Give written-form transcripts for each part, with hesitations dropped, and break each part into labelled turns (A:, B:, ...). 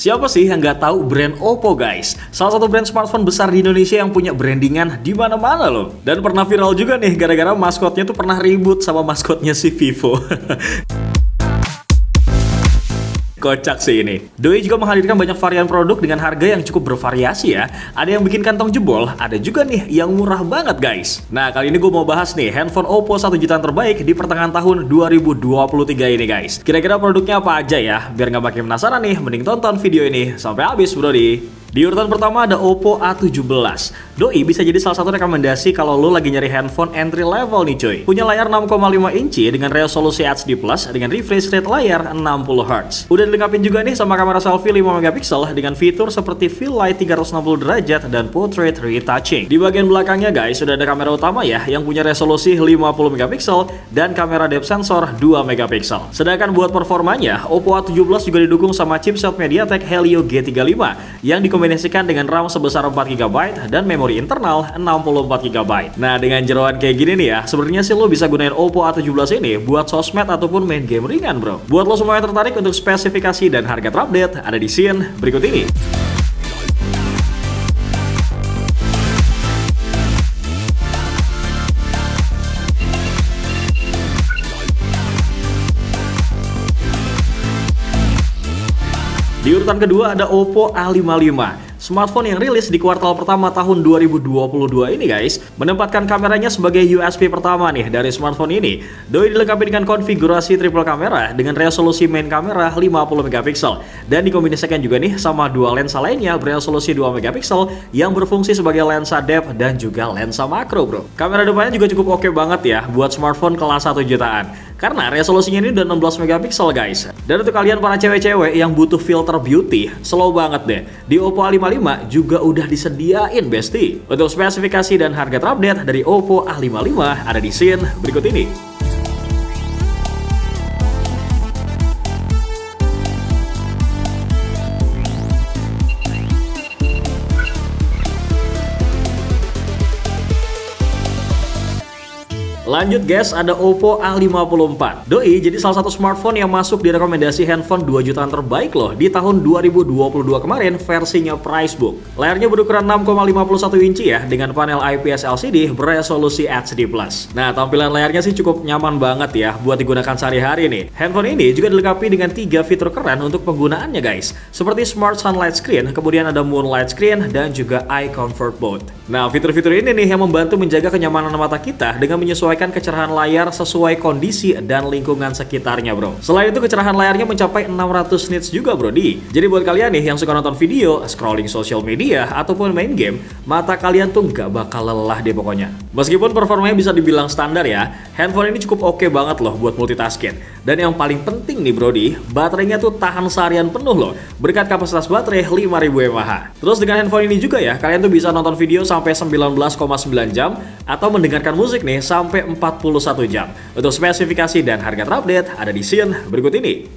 A: Siapa sih yang nggak tahu brand Oppo guys? Salah satu brand smartphone besar di Indonesia yang punya brandingan di mana-mana loh. Dan pernah viral juga nih gara-gara maskotnya tuh pernah ribut sama maskotnya si Vivo. Kocak sih ini. Doi juga menghadirkan banyak varian produk dengan harga yang cukup bervariasi ya. Ada yang bikin kantong jebol, ada juga nih yang murah banget guys. Nah kali ini gue mau bahas nih handphone Oppo 1 jutaan terbaik di pertengahan tahun 2023 ini guys. Kira-kira produknya apa aja ya? Biar nggak makin penasaran nih, mending tonton video ini sampai habis brodi. Di urutan pertama ada Oppo A17. Doi bisa jadi salah satu rekomendasi kalau lo lagi nyari handphone entry level nih cuy. Punya layar 6,5 inci dengan resolusi HD+ dengan refresh rate layar 60Hz. Udah dilengkapi juga nih sama kamera selfie 5 megapiksel dengan fitur seperti fill light 360 derajat dan portrait retouching. Di bagian belakangnya guys sudah ada kamera utama ya yang punya resolusi 50 megapiksel dan kamera depth sensor 2 megapiksel. Sedangkan buat performanya, Oppo A17 juga didukung sama chipset MediaTek Helio G35 yang dikombinasikan dengan RAM sebesar 4GB dan memori internal 64GB. Nah, dengan jeroan kayak gini nih ya, sebenarnya sih lo bisa gunain Oppo A17 ini buat sosmed ataupun main game ringan, bro. Buat lo semua yang tertarik untuk spesifikasi dan harga terupdate, ada di scene berikut ini. Di urutan kedua ada Oppo A55. Smartphone yang rilis di kuartal pertama tahun 2022 ini guys, menempatkan kameranya sebagai USP pertama nih dari smartphone ini. Doi dilengkapi dengan konfigurasi triple kamera dengan resolusi main kamera 50 megapiksel dan dikombinasikan juga nih sama dua lensa lainnya beresolusi 2 megapiksel yang berfungsi sebagai lensa depth dan juga lensa makro, bro. Kamera depannya juga cukup oke banget ya buat smartphone kelas 1 jutaan. Karena resolusinya ini udah 16 megapiksel guys. Dan untuk kalian para cewek-cewek yang butuh filter beauty, slow banget deh. Di Oppo A55 juga udah disediain besti. Untuk spesifikasi dan harga terupdate dari Oppo A55 ada di scene berikut ini. Lanjut guys, ada Oppo A54. Doi jadi salah satu smartphone yang masuk di rekomendasi handphone 2 jutaan terbaik loh di tahun 2022 kemarin versinya Pricebook. Layarnya berukuran 6,51 inci ya dengan panel IPS LCD beresolusi HD+. Nah, tampilan layarnya sih cukup nyaman banget ya buat digunakan sehari-hari nih. Handphone ini juga dilengkapi dengan 3 fitur keren untuk penggunaannya guys. Seperti Smart Sunlight Screen, kemudian ada Moonlight Screen dan juga Eye Comfort Mode. Nah, fitur-fitur ini nih yang membantu menjaga kenyamanan mata kita dengan menyesuaikan kecerahan layar sesuai kondisi dan lingkungan sekitarnya, bro. Selain itu kecerahan layarnya mencapai 600 nits juga, bro. Jadi buat kalian nih yang suka nonton video, scrolling sosial media ataupun main game, mata kalian tuh nggak bakal lelah deh pokoknya. Meskipun performanya bisa dibilang standar ya, handphone ini cukup oke banget loh buat multitasking. Dan yang paling penting nih, bro, baterainya tuh tahan seharian penuh loh berkat kapasitas baterai 5000 mAh. Terus dengan handphone ini juga ya, kalian tuh bisa nonton video sampai 19,9 jam atau mendengarkan musik nih sampai 41 jam. Untuk spesifikasi dan harga terupdate ada di scene berikut ini.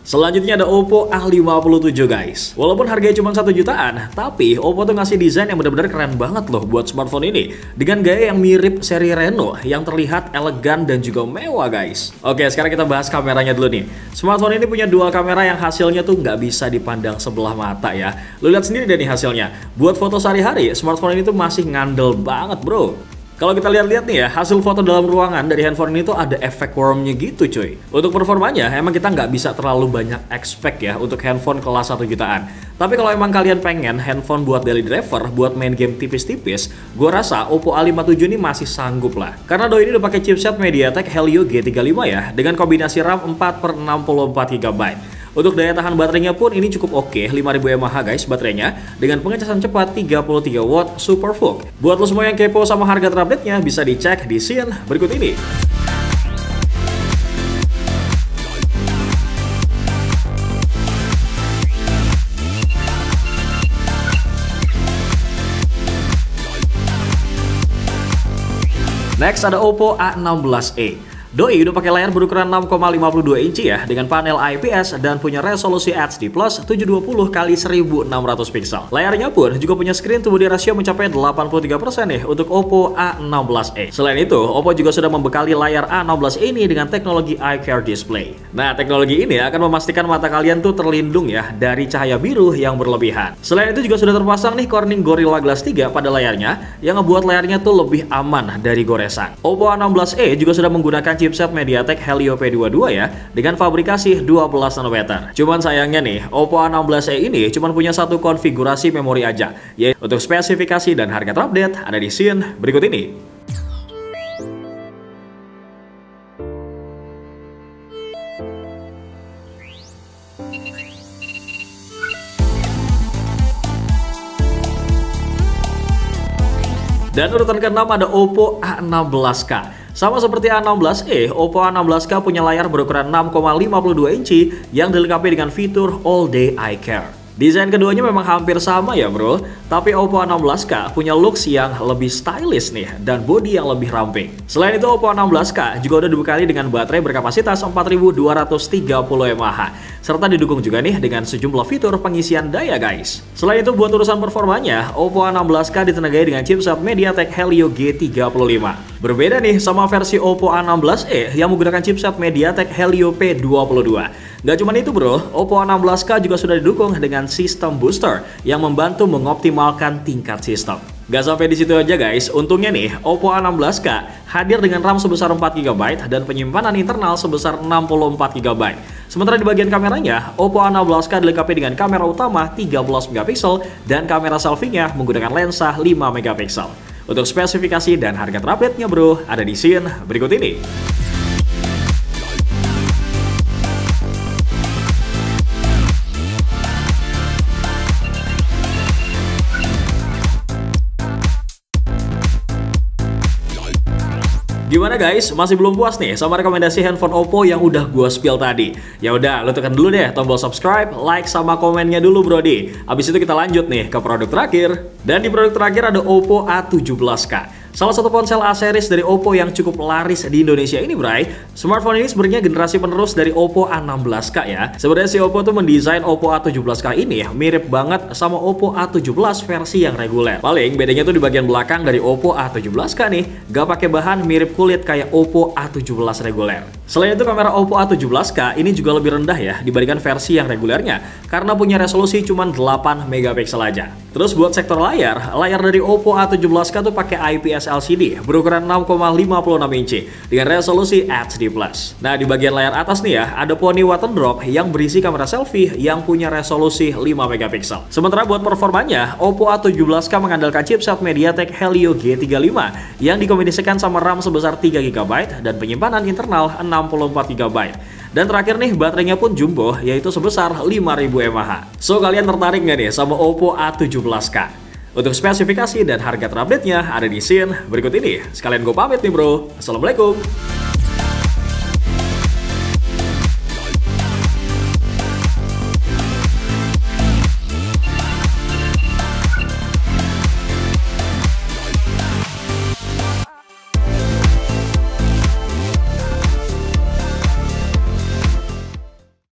A: Selanjutnya ada Oppo A57 guys. Walaupun harganya cuma 1 jutaan, tapi Oppo tuh ngasih desain yang benar-benar keren banget loh buat smartphone ini. Dengan gaya yang mirip seri Reno yang terlihat elegan dan juga mewah guys. Oke, sekarang kita bahas kameranya dulu nih. Smartphone ini punya dual kamera yang hasilnya tuh nggak bisa dipandang sebelah mata ya. Lu lihat sendiri deh nih hasilnya. Buat foto sehari-hari, smartphone ini tuh masih ngandel banget, bro. Kalau kita lihat-lihat nih ya, hasil foto dalam ruangan dari handphone ini tuh ada efek warmnya gitu cuy. Untuk performanya, emang kita nggak bisa terlalu banyak expect ya untuk handphone kelas 1 jutaan. Tapi kalau emang kalian pengen handphone buat daily driver, buat main game tipis-tipis, gue rasa Oppo A57 ini masih sanggup lah. Karena doi ini udah pakai chipset MediaTek Helio G35 ya, dengan kombinasi RAM 4/64GB. Untuk daya tahan baterainya pun ini cukup oke, 5000 mAh guys baterainya dengan pengecasan cepat 33 watt Super VOOC. Buat lo semua yang kepo sama harga terupdate-nya bisa dicek di scene berikut ini. Next ada Oppo A16e. Doi udah pakai layar berukuran 6,52 inci ya, dengan panel IPS dan punya resolusi HD Plus 720 x 1600 pixel. Layarnya pun juga punya screen to body ratio mencapai 83% nih untuk Oppo A16e. Selain itu, Oppo juga sudah membekali layar A16 ini dengan teknologi Eye Care Display. Nah, teknologi ini akan memastikan mata kalian tuh terlindung ya dari cahaya biru yang berlebihan. Selain itu juga sudah terpasang nih Corning Gorilla Glass 3 pada layarnya yang ngebuat layarnya tuh lebih aman dari goresan. Oppo A16e juga sudah menggunakan chipset MediaTek Helio P22 ya, dengan fabrikasi 12 nanometer. Cuman sayangnya nih, Oppo A16e ini cuma punya satu konfigurasi memori aja, yaitu untuk spesifikasi dan harga terupdate ada di scene berikut ini. Dan urutan ke-6 ada Oppo A16K. Sama seperti A16e, Oppo A16K punya layar berukuran 6,52 inci yang dilengkapi dengan fitur All Day Eye Care. Desain keduanya memang hampir sama ya bro, tapi Oppo A16K punya looks yang lebih stylish nih dan bodi yang lebih ramping. Selain itu Oppo A16K juga udah dibekali dengan baterai berkapasitas 4230 mAh, serta didukung juga nih dengan sejumlah fitur pengisian daya guys. Selain itu buat urusan performanya, Oppo A16K ditenagai dengan chipset MediaTek Helio G35. Berbeda nih sama versi Oppo A16e yang menggunakan chipset MediaTek Helio P22. Gak cuma itu bro, Oppo A16K juga sudah didukung dengan sistem booster yang membantu mengoptimalkan tingkat sistem. Gak sampai di situ aja guys, untungnya nih Oppo A16K hadir dengan RAM sebesar 4GB dan penyimpanan internal sebesar 64GB. Sementara di bagian kameranya, Oppo A16K dilengkapi dengan kamera utama 13MP dan kamera selfie-nya menggunakan lensa 5MP. Untuk spesifikasi dan harga terupdate-nya bro, ada di scene berikut ini. Gimana guys? Masih belum puas nih sama rekomendasi handphone Oppo yang udah gua spill tadi? Ya udah, lo tekan dulu deh tombol subscribe, like sama komennya dulu brodi. Abis itu kita lanjut nih ke produk terakhir. Dan di produk terakhir ada Oppo A17K. Salah satu ponsel A series dari Oppo yang cukup laris di Indonesia ini, Bray. Smartphone ini sebenarnya generasi penerus dari Oppo A16K ya. Sebenarnya si Oppo tuh mendesain Oppo A17K ini mirip banget sama Oppo A17 versi yang reguler. Paling bedanya tuh di bagian belakang dari Oppo A17K nih, gak pakai bahan mirip kulit kayak Oppo A17 reguler. Selain itu kamera Oppo A17K ini juga lebih rendah ya dibandingkan versi yang regulernya karena punya resolusi cuma 8MP aja. Terus buat sektor layar dari Oppo A17K tuh pakai IPS LCD berukuran 6,56 inci dengan resolusi HD+. Nah, di bagian layar atas nih ya, ada Pony Water Drop yang berisi kamera selfie yang punya resolusi 5MP. Sementara buat performanya, Oppo A17K mengandalkan chipset MediaTek Helio G35 yang dikombinasikan sama RAM sebesar 3GB dan penyimpanan internal 64GB. Dan terakhir nih, baterainya pun jumbo, yaitu sebesar 5000 mAh. So, kalian tertarik nggak nih sama Oppo A17K? Untuk spesifikasi dan harga terupdate-nya ada di scene berikut ini. Sekalian gue pamit nih bro. Assalamualaikum.